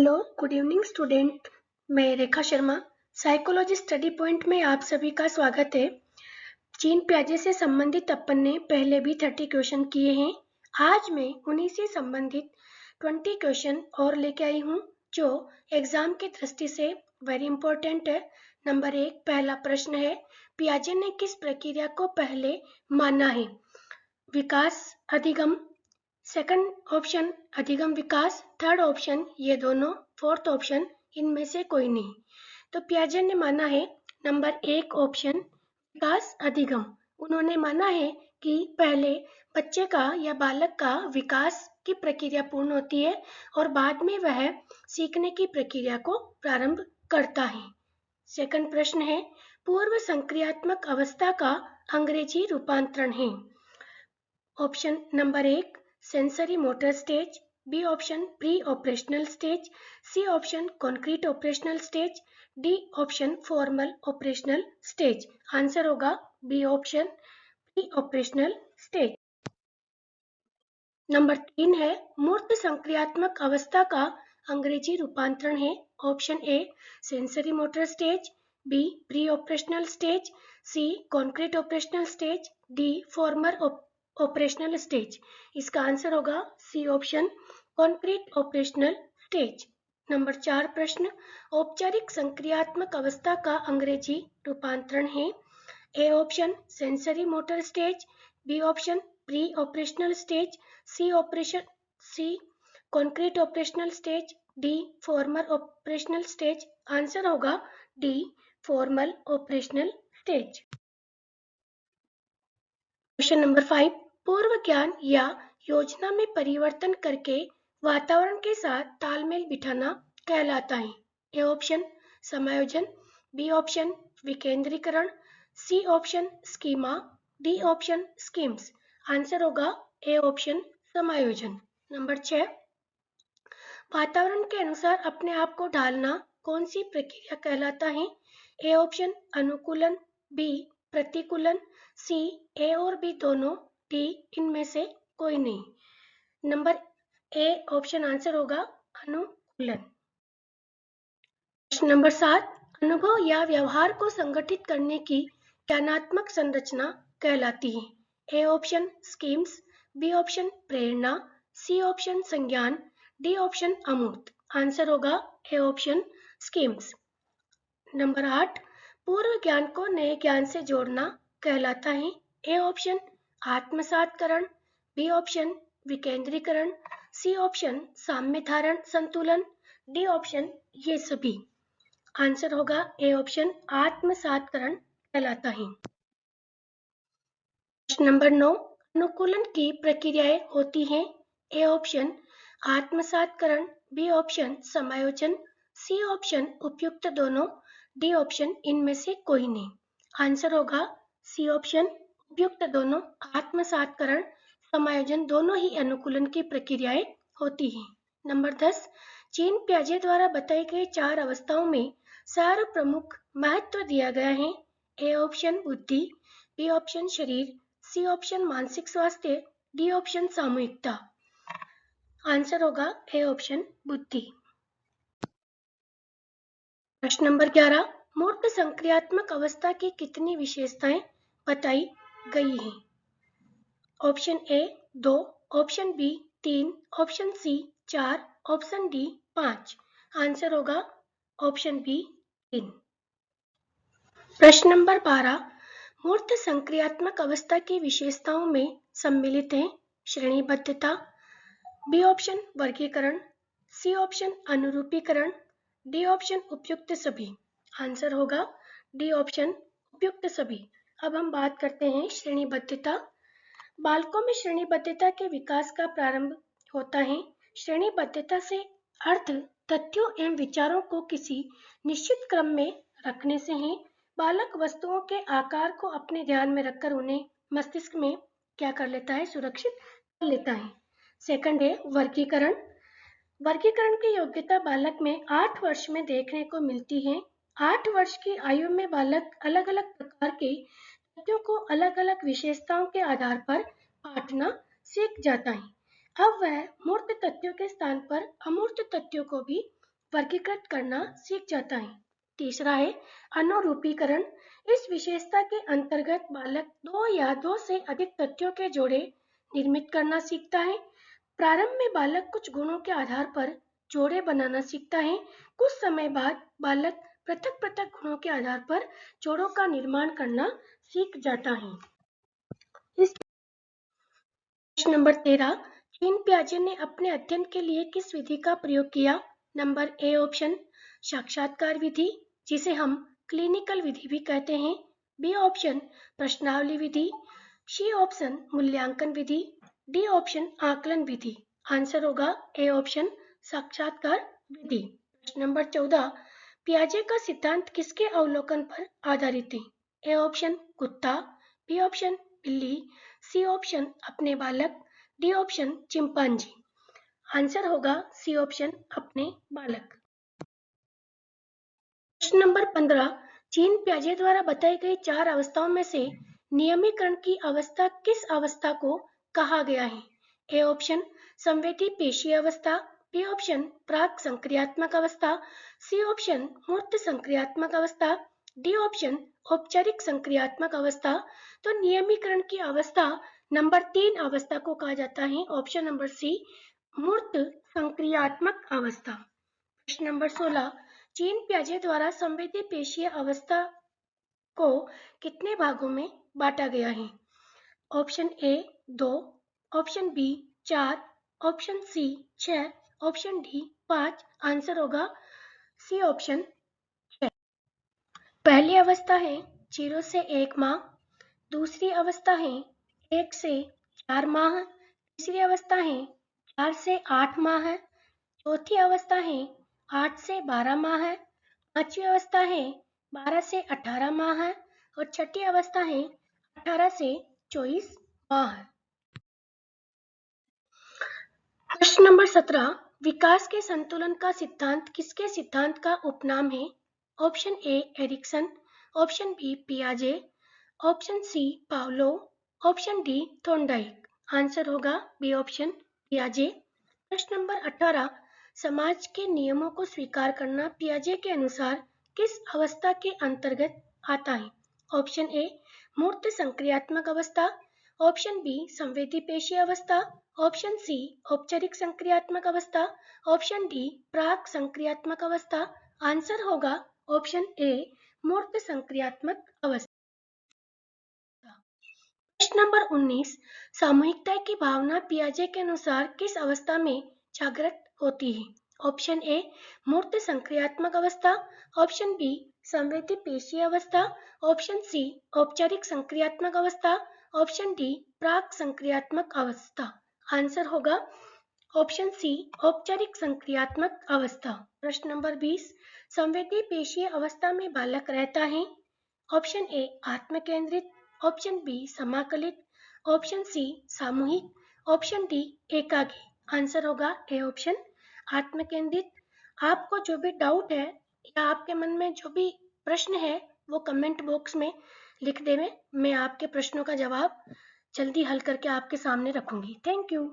Hello, good evening student. मैं Rekha Sharma, psychology study point में आप सभी का स्वागत है। जीन पियाजे से संबंधित अपन ने पहले भी 30 क्वेश्चन किए हैं। आज मैं उन्हीं से संबंधित 20 क्वेश्चन और लेके आई हूँ जो एग्जाम की दृष्टि से वेरी इंपॉर्टेंट है। नंबर 1 पहला प्रश्न है, पियाजे ने किस प्रक्रिया को पहले माना है? विकास, अधिगम। सेकंड ऑप्शन अधिगम विकास, थर्ड ऑप्शन ये दोनों, फोर्थ ऑप्शन इनमें से कोई नहीं। तो पियाजे ने माना है नंबर 1 ऑप्शन विकास अधिगम। उन्होंने माना है कि पहले बच्चे का या बालक का विकास की प्रक्रिया पूर्ण होती है और बाद में वह सीखने की प्रक्रिया को प्रारंभ करता है। सेकंड प्रश्न है, पूर्व संक्रियात्मक अवस्था का अंग्रेजी रूपांतरण है। Option number 1 sensory motor stage, B option pre operational stage, C option concrete operational stage, D option formal operational stage. Answer होगा B option pre operational stage. Number 3 है, मूर्त संक्रियात्मक अवस्था का अंग्रेजी रूपांतरण है। Option A sensory motor stage, B pre operational stage, C concrete operational stage, D formal operational stage. इसका आंसर होगा C option concrete operational stage. Number 4 प्रश्न, औपचारिक संक्रियात्मक अवस्था का अंग्रेजी रूपांतरण है। A option sensory motor stage, B option pre operational stage, C concrete operational stage, D formal operational stage. Answer होगा D formal operational stage. Question number 5, पूर्व ज्ञान या योजना में परिवर्तन करके वातावरण के साथ तालमेल बिठाना कहलाता है। ए ऑप्शन समायोजन, बी ऑप्शन विकेंद्रीकरण, C option schema, D option schemes. Answer होगा ए ऑप्शन समायोजन। नंबर 6, वातावरण के अनुसार अपने आप को ढालना कौन सी प्रक्रिया कहलाता है? ए ऑप्शन अनुकूलन, बी प्रतिकूलन, सी ए और बी दोनों, डी इनमें से कोई नहीं। नंबर ए ऑप्शन आंसर होगा अनुकूलन। प्रश्न नंबर 7, अनुभव या व्यवहार को संगठित करने की ज्ञानात्मक संरचना कहलाती है। A option schemes, B option प्रेरणा, सी ऑप्शन संज्ञान, डी ऑप्शन अमूर्त। आंसर होगा ए ऑप्शन स्कीम्स। नंबर 8, पूर्व ज्ञान को नए ज्ञान से जोड़ना कहलाता है। ए ऑप्शन आत्मसातकरण, बी ऑप्शन विकेंद्रीकरण, सी ऑप्शन साम्य धारण संतुलन, डी ऑप्शन ये सभी। आंसर होगा ए ऑप्शन आत्मसातकरण कहलाता है। प्रश्न नंबर 9, अनुकूलन की प्रक्रियाएं होती हैं। ए ऑप्शन आत्मसातकरण, बी ऑप्शन समायोजन, सी ऑप्शन उपयुक्त दोनों, डी ऑप्शन इनमें से कोई नहीं। आंसर होगा सी ऑप्शन उपयुक्त दोनों। आत्मसातकरण समायोजन दोनों ही अनुकूलन की प्रक्रियाएं होती हैं। नंबर 10, जीन पियाजे द्वारा बताई गई 4 अवस्थाओं में सार प्रमुख महत्व दिया गया है। ए ऑप्शन बुद्धि, बी ऑप्शन शरीर, सी ऑप्शन मानसिक स्वास्थ्य, डी ऑप्शन सामूहिकता। आंसर होगा ए ऑप्शन बुद्धि। प्रश्न नंबर 11, मूर्त संक्रियात्मक अवस्था की कितनी विशेषताएं बताई गई हैं? Option A 2, option B 3, option C 4, option D 5। Answer होगा ऑप्शन बी 3। प्रश्न नंबर 12, मूर्त संक्रियात्मक अवस्था की विशेषताओं में सम्मिलित हैं श्रेणीबद्धता, बी ऑप्शन वर्गीकरण, सी ऑप्शन अनुरूपीकरण, डी ऑप्शन उपयुक्त सभी। आंसर होगा डी ऑप्शन उपयुक्त सभी। अब हम बात करते हैं श्रेणीबद्धता। बालकों में श्रेणीबद्धता के विकास का प्रारंभ होता है। श्रेणीबद्धता से अर्थ तथ्यों एवं विचारों को किसी निश्चित क्रम में रखने से है। बालक वस्तुओं के आकार को अपने ध्यान में रखकर उन्हें मस्तिष्क में क्या कर लेता है? सुरक्षित कर लेता है। सेकंड है वर्गीकरण। वर्गीकरण की योग्यता बालक में 8 वर्ष में देखने को मिलती है। 8 वर्ष की आयु में बालक अलग अलग प्रकार के तथ्यों को अलग अलग विशेषताओं के आधार पर बांटना सीख जाता है। अब वह मूर्त तथ्यों के स्थान पर अमूर्त तथ्यों को भी वर्गीकृत करना सीख जाता है। तीसरा है अनुरूपीकरण। इस विशेषता के अंतर्गत बालक 2 या 2 से अधिक तथ्यों के जोड़े निर्मित करना सीखता है। प्रारंभ में बालक कुछ गुणों के आधार पर जोड़े बनाना सीखता है। कुछ समय बाद बालक पृथक पृथक गुणों के आधार पर जोड़ों का निर्माण करना सीख जाता है। इस प्रश्न नंबर 13, जीन पियाजे ने अपने अध्ययन के लिए किस विधि का प्रयोग किया? नंबर ए ऑप्शन साक्षात्कार विधि, जिसे हम क्लिनिकल विधि भी कहते हैं। बी ऑप्शन प्रश्नावली विधि, सी ऑप्शन मूल्यांकन विधि, डी ऑप्शन आकलन विधि। आंसर होगा ए ऑप्शन साक्षात्कार विधि। प्रश्न नंबर 14, पियाजे का सिद्धांत किसके अवलोकन पर आधारित है? ए ऑप्शन कुत्ता, बी ऑप्शन बिल्ली, सी ऑप्शन अपने बालक, डी ऑप्शन चिंपांजी। आंसर होगा सी ऑप्शन अपने बालक। प्रश्न नंबर 15, जीन पियाजे द्वारा बताई गई 4 अवस्थाओं में से नियमीकरण की अवस्था किस अवस्था को कहा गया है? ए ऑप्शन संवेदी पेशीय अवस्था, बी ऑप्शन प्राक संक्रियात्मक अवस्था, सी ऑप्शन मूर्त संक्रियात्मक अवस्था, डी ऑप्शन औपचारिक संक्रियात्मक अवस्था। तो नियमीकरण की अवस्था नंबर 3 अवस्था को कहा जाता है, ऑप्शन नंबर सी मूर्त संक्रियात्मक अवस्था। प्रश्न नंबर 16, जीन पियाजे द्वारा संवेदी पेशीय अवस्था को कितने भागों में बांटा गया है? Option A 2, option B 4, option C 6, option D 5। Answer होगा सी ऑप्शन 6। पहली अवस्था है 0 से 1 माह, दूसरी अवस्था है 1 से 4 माह, तीसरी अवस्था है 4 से 8 माह, चौथी अवस्था है 8 से 12 माह, पांचवी अवस्था है 12 से 18 माह और छठी अवस्था है 18 से 24 माह। प्रश्न नंबर 17, विकास के संतुलन का सिद्धांत किसके सिद्धांत का उपनाम है? Option A Erikson, option B पियाजे, option C Pavlov, option D Thorndike. Answer होगा बी ऑप्शन पियाजे। प्रश्न नंबर 18, समाज के नियमों को स्वीकार करना पियाजे के अनुसार किस अवस्था के अंतर्गत आता है? ऑप्शन ए मूर्त संक्रियात्मक अवस्था, ऑप्शन बी संवेदी पेशीय अवस्था, ऑप्शन सी औपचारिक संक्रियात्मक अवस्था, ऑप्शन डी प्राक संक्रियात्मक अवस्था। आंसर होगा ऑप्शन ए मूर्त संक्रियात्मक अवस्था। प्रश्न नंबर 19, सामूहिकता की भावना पियाजे के अनुसार किस अवस्था में जागृत होती है? ऑप्शन ए मूर्त संक्रियात्मक अवस्था, ऑप्शन बी संवेदी पेशीय अवस्था, ऑप्शन सी औपचारिक संक्रियात्मक अवस्था, ऑप्शन डी प्राक संक्रियात्मक अवस्था। आंसर होगा ऑप्शन सी औपचारिक संक्रियात्मक अवस्था। प्रश्न नंबर 20, संवेदी पेशीय अवस्था में बालक रहता है। ऑप्शन ए आत्म केंद्रित, ऑप्शन बी समाकलित, ऑप्शन सी सामूहिक, ऑप्शन डी एकाकी। आंसर होगा ए ऑप्शन आत्म केंद्रित। आपको जो भी डाउट है या आपके मन में जो भी प्रश्न है वो कमेंट बॉक्स में लिख देवें। मैं आपके प्रश्नों का जवाब जल्दी हल करके आपके सामने रखूंगी। Thank you.